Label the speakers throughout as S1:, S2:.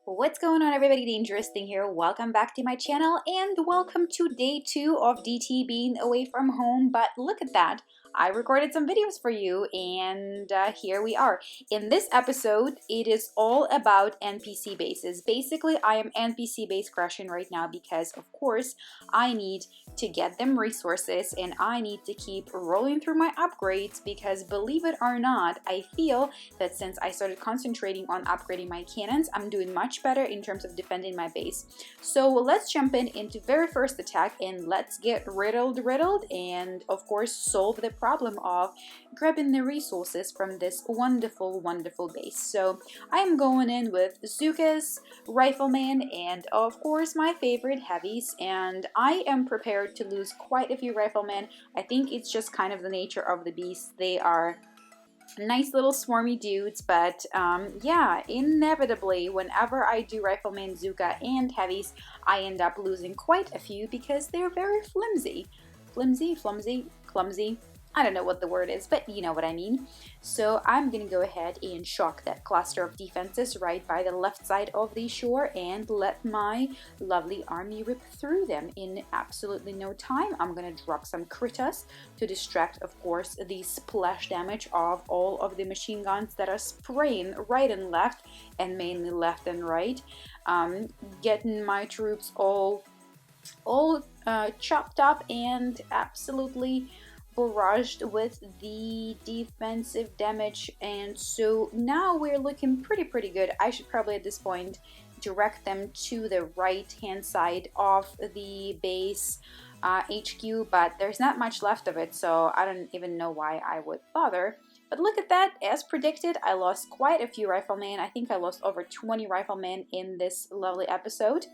S1: What's going on, everybody? Dangerous Thing here. Welcome back to my channel and welcome to day 2 of DT being away from home. But look at that. I recorded some videos for you and here we are. In this episode, it is all about NPC bases. Basically, I am NPC base crushing right now because, of course, I need to get them resources and I need to keep rolling through my upgrades because, believe it or not, I feel that since I started concentrating on upgrading my cannons, I'm doing much better in terms of defending my base. So let's jump into very first attack and let's get riddled and of course solve the problem of grabbing the resources from this wonderful base. So I am going in with Zukas, Rifleman, and of course my favorite heavies, and I am prepared to lose quite a few Riflemen. I think it's just kind of the nature of the beast. They are nice little swarmy dudes, but yeah, inevitably whenever I do Rifleman, Zuka, and heavies, I end up losing quite a few because they're very flimsy. Flimsy, clumsy, I don't know what the word is, but you know what I mean. So I'm gonna go ahead and shock that cluster of defenses right by the left side of the shore and let my lovely army rip through them in absolutely no time. I'm gonna drop some critters to distract, of course, the splash damage of all of the machine guns that are spraying right and left, and mainly left and right. Getting my troops all chopped up and absolutely barraged with the defensive damage, and so now we're looking pretty good. I should probably at this point direct them to the right hand side of the base HQ, but there's not much left of it, so I don't even know why I would bother. But look at that, as predicted, I lost quite a few Riflemen. I think I lost over 20 Riflemen in this lovely episode.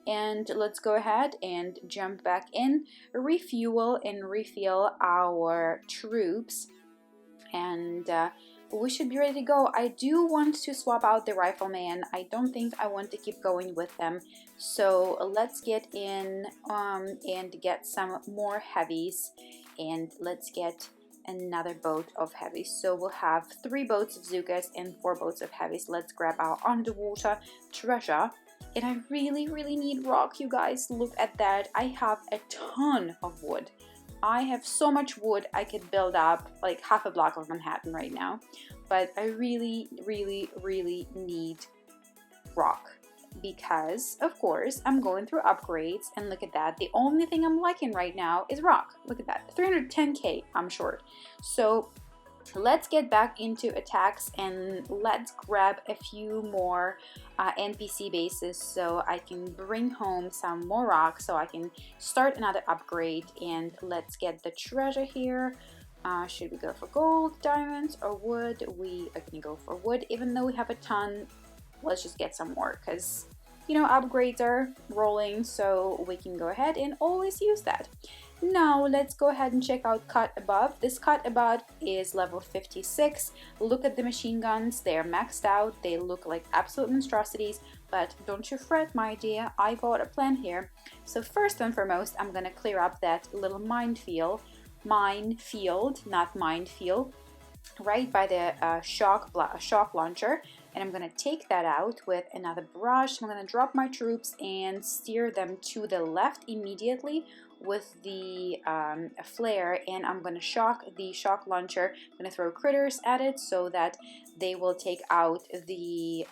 S1: And let's go ahead and jump back in, refuel and refill our troops. And we should be ready to go. I do want to swap out the Rifleman. I don't think I want to keep going with them. So let's get in and get some more heavies. And let's get another boat of heavies. So we'll have 3 boats of Zukas and 4 boats of heavies. Let's grab our underwater treasure. And I really need rock, you guys. Look at that. I have a ton of wood. I have so much wood I could build up like half a block of Manhattan right now. But I really need rock. Because, of course, I'm going through upgrades, and look at that. The only thing I'm liking right now is rock. Look at that. 310k, I'm short. So let's get back into attacks and let's grab a few more NPC bases so I can bring home some more rock so I can start another upgrade. And let's get the treasure here. Should we go for gold, diamonds, or wood? We are gonna go for wood, even though we have a ton. Let's just get some more because, you know, upgrades are rolling, so we can go ahead and always use that. Now let's go ahead and check out Cut Above. This Cut Above is level 56. Look at the machine guns. They're maxed out. They look like absolute monstrosities, but don't you fret, my dear. I got a plan here. So first and foremost, I'm gonna clear up that little minefield, not minefield, right by the shock launcher. And I'm going to take that out with another barrage. I'm going to drop my troops and steer them to the left immediately with the flare, and I'm going to shock the shock launcher. I'm going to throw critters at it so that they will take out the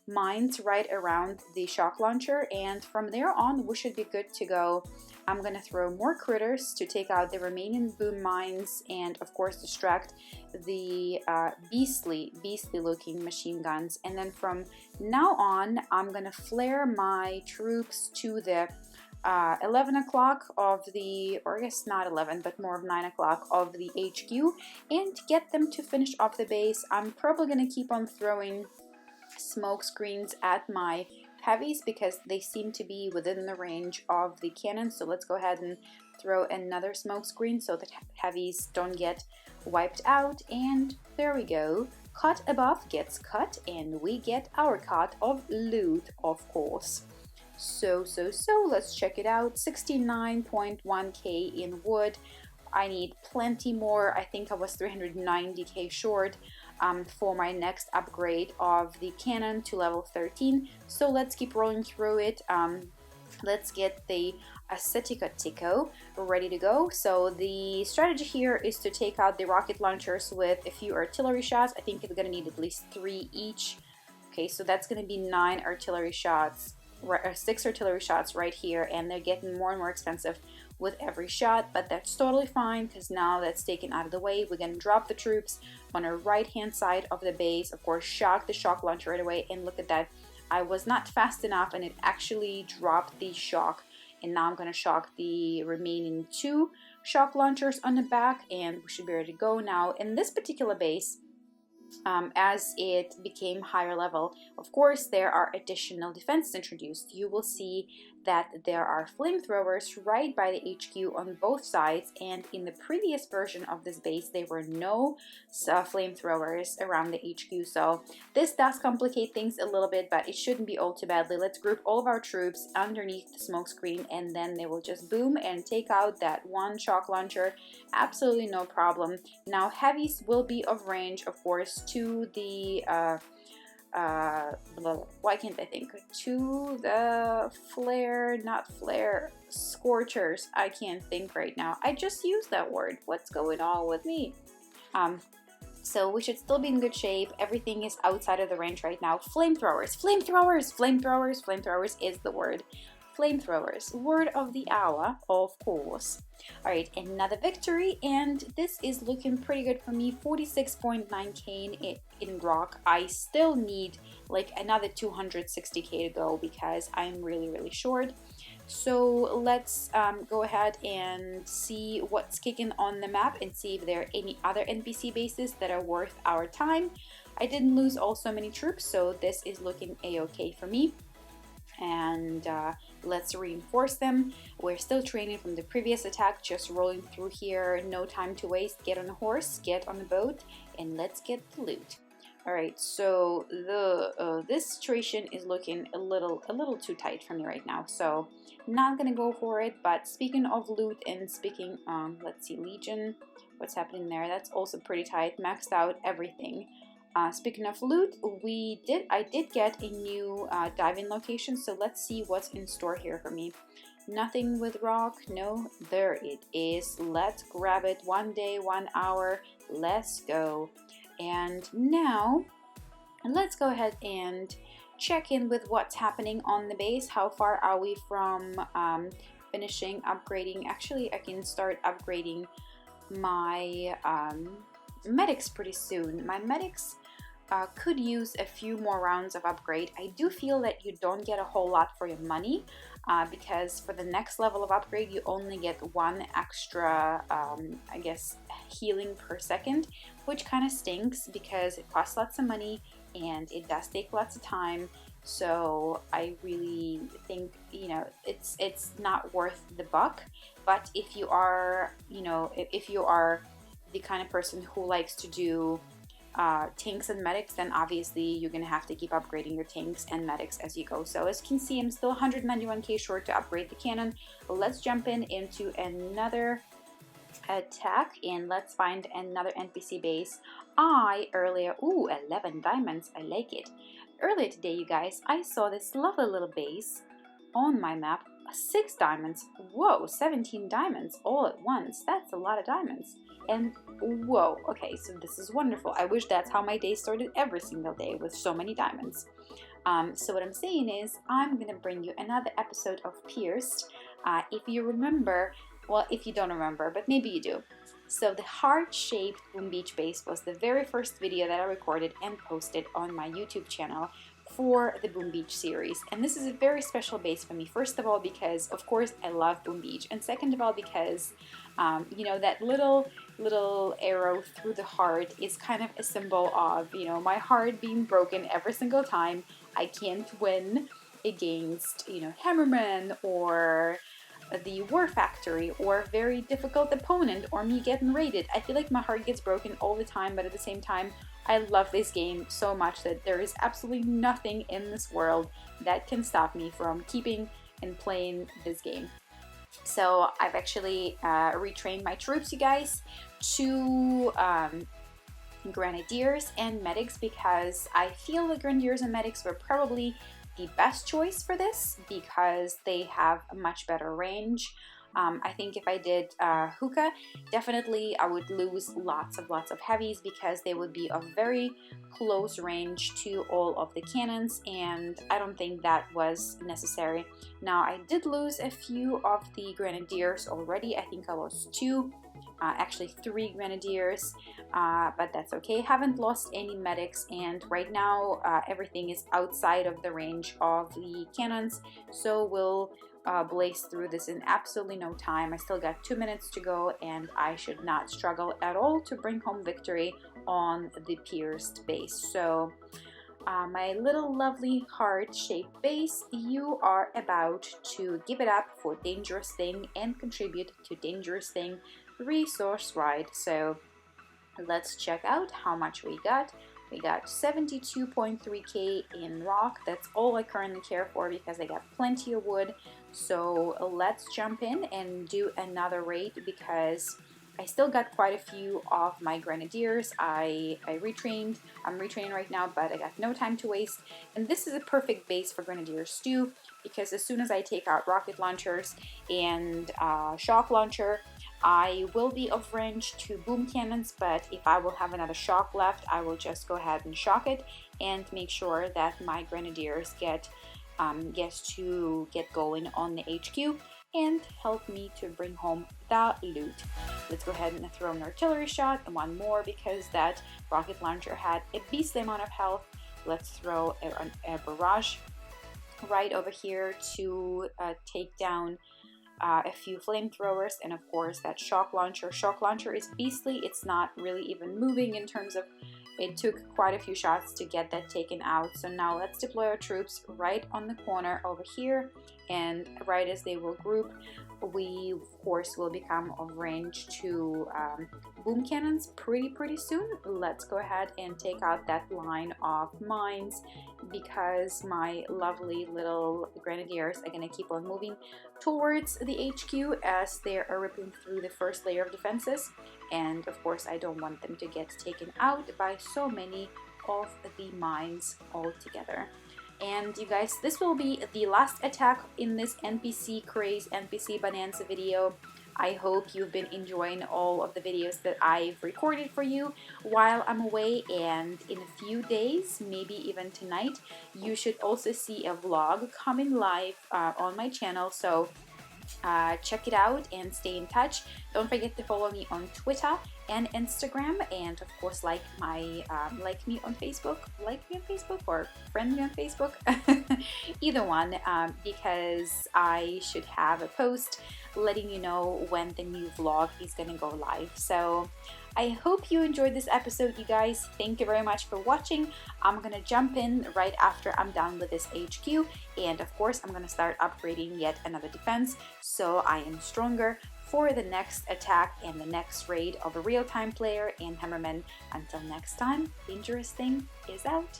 S1: mines right around the shock launcher, and from there on we should be good to go. I'm going to throw more critters to take out the remaining boom mines and of course distract the beastly looking machine guns. And then from now on I'm going to flare my troops to the 11 o'clock of the, or I guess not 11, but more of 9 o'clock of the HQ, and get them to finish off the base. I'm probably going to keep on throwing smoke screens at my heavies because they seem to be within the range of the cannon. So let's go ahead and throw another smoke screen so that heavies don't get wiped out. And there we go. Cut Above gets cut and we get our cut of loot, of course. So let's check it out. 69.1k in wood. I need plenty more. I think I was 390k short. for my next upgrade of the cannon to level 13. So let's keep rolling through it. Let's get the Acetica Tico ready to go. So the strategy here is to take out the rocket launchers with a few artillery shots. I think it's gonna need at least 3 each. Okay, so that's gonna be 9 artillery shots, 6 artillery shots right here, and they're getting more and more expensive with every shot, but that's totally fine because now that's taken out of the way. We're gonna drop the troops on our right hand side of the base, of course shock the shock launcher right away, and look at that. I was not fast enough and it actually dropped the shock, and now I'm going to shock the remaining 2 shock launchers on the back, and we should be ready to go now. In this particular base, as it became higher level, of course there are additional defenses introduced. You will see that there are flamethrowers right by the HQ on both sides, and in the previous version of this base there were no flamethrowers around the HQ, so this does complicate things a little bit, but it shouldn't be all too badly. Let's group all of our troops underneath the smoke screen, and then they will just boom and take out that 1 shock launcher, absolutely no problem. Now heavies will be of range, of course, to the why can't I think, to the flare scorchers. I can't think right now. I just used that word. What's going on with me? So we should still be in good shape. Everything is outside of the range right now. Flamethrowers is the word. Flamethrowers, word of the hour, of course. All right, another victory, and this is looking pretty good for me. 46.9k in rock. I still need like another 260k to go because I'm really short. So let's go ahead and see what's kicking on the map and see if there are any other NPC bases that are worth our time. I didn't lose all so many troops, so this is looking a-okay for me. And let's reinforce them. We're still training from the previous attack, just rolling through here, no time to waste. Get on a horse, get on a boat, and let's get the loot. All right, so this situation is looking a little too tight for me right now, so not gonna go for it. But speaking of loot and speaking, let's see, Legion, what's happening there? That's also pretty tight. Maxed out everything. Speaking of loot, I did get a new diving location, so let's see what's in store here for me. Nothing with rock. No, there it is. Let's grab it. 1 day, 1 hour. Let's go. And now let's go ahead and check in with what's happening on the base. How far are we from finishing upgrading? Actually, I can start upgrading my medics pretty soon. My medics could use a few more rounds of upgrade. I do feel that you don't get a whole lot for your money because for the next level of upgrade you only get 1 extra I guess healing per second, which kind of stinks because it costs lots of money and it does take lots of time. So I really think, you know, it's not worth the buck. But if you are, you know, if you are the kind of person who likes to do tanks and medics, then obviously you're gonna have to keep upgrading your tanks and medics as you go. So as you can see, I'm still 191k short to upgrade the cannon. Let's jump into another attack and let's find another NPC base. Ooh, 11 diamonds, I like it. Earlier today, you guys, I saw this lovely little base on my map. 6 diamonds. Whoa, 17 diamonds all at once. That's a lot of diamonds. And whoa, okay, so this is wonderful. I wish that's how my day started every single day, with so many diamonds. So what I'm saying is I'm gonna bring you another episode of Pierced. If you remember, well, if you don't remember, but maybe you do. So the heart-shaped Boom Beach base was the very first video that I recorded and posted on my YouTube channel for the Boom Beach series. And this is a very special base for me. First of all, because of course I love Boom Beach, and second of all, because you know, that little arrow through the heart is kind of a symbol of, you know, my heart being broken every single time I can't win against, you know, Hammerman or the War Factory or a very difficult opponent or me getting raided. I feel like my heart gets broken all the time, but at the same time I love this game so much that there is absolutely nothing in this world that can stop me from keeping and playing this game. So I've actually retrained my troops, you guys, to grenadiers and medics because I feel the grenadiers and medics were probably the best choice for this because they have a much better range. I think if I did hookah, definitely I would lose lots of heavies because they would be of very close range to all of the cannons, and I don't think that was necessary. Now I did lose a few of the grenadiers already. I think I lost two. Actually 3 grenadiers, but that's okay. Haven't lost any medics, and right now everything is outside of the range of the cannons, so we'll blaze through this in absolutely no time. I still got 2 minutes to go, and I should not struggle at all to bring home victory on the pierced base. So my little lovely heart-shaped base, you are about to give it up for DangerousThing and contribute to DangerousThing resource ride. So let's check out how much we got. We got 72.3k in rock. That's all I currently care for because I got plenty of wood. So let's jump in and do another raid because I still got quite a few of my grenadiers. I retrained. I'm retraining right now, but I got no time to waste. And this is a perfect base for grenadiers too, because as soon as I take out rocket launchers and shock launcher, I will be of range to boom cannons, but if I will have another shock left, I will just go ahead and shock it and make sure that my grenadiers get to get going on the HQ and help me to bring home the loot. Let's go ahead and throw an artillery shot and one more because that rocket launcher had a beastly amount of health. Let's throw a barrage right over here to take down a few flamethrowers, and of course that shock launcher. Shock launcher is beastly. It's not really even moving in terms of, it took quite a few shots to get that taken out. So now let's deploy our troops right on the corner over here, and right as they will group, we of course will become of range to boom cannons pretty soon. Let's go ahead and take out that line of mines because my lovely little grenadiers are going to keep on moving towards the HQ as they are ripping through the first layer of defenses, and of course I don't want them to get taken out by so many of the mines altogether. And you guys, this will be the last attack in this NPC Craze NPC Bonanza video. I hope you've been enjoying all of the videos that I've recorded for you while I'm away, and in a few days, maybe even tonight, you should also see a vlog coming live on my channel. So check it out and stay in touch. Don't forget to follow me on Twitter and Instagram, and of course like me on Facebook, or friend me on Facebook, either one, because I should have a post letting you know when the new vlog is gonna go live. So I hope you enjoyed this episode, you guys. Thank you very much for watching. I'm gonna jump in right after I'm done with this HQ, and of course I'm gonna start upgrading yet another defense so I am stronger for the next attack and the next raid of a real-time player and Hammerman. Until next time, DangerousThing is out.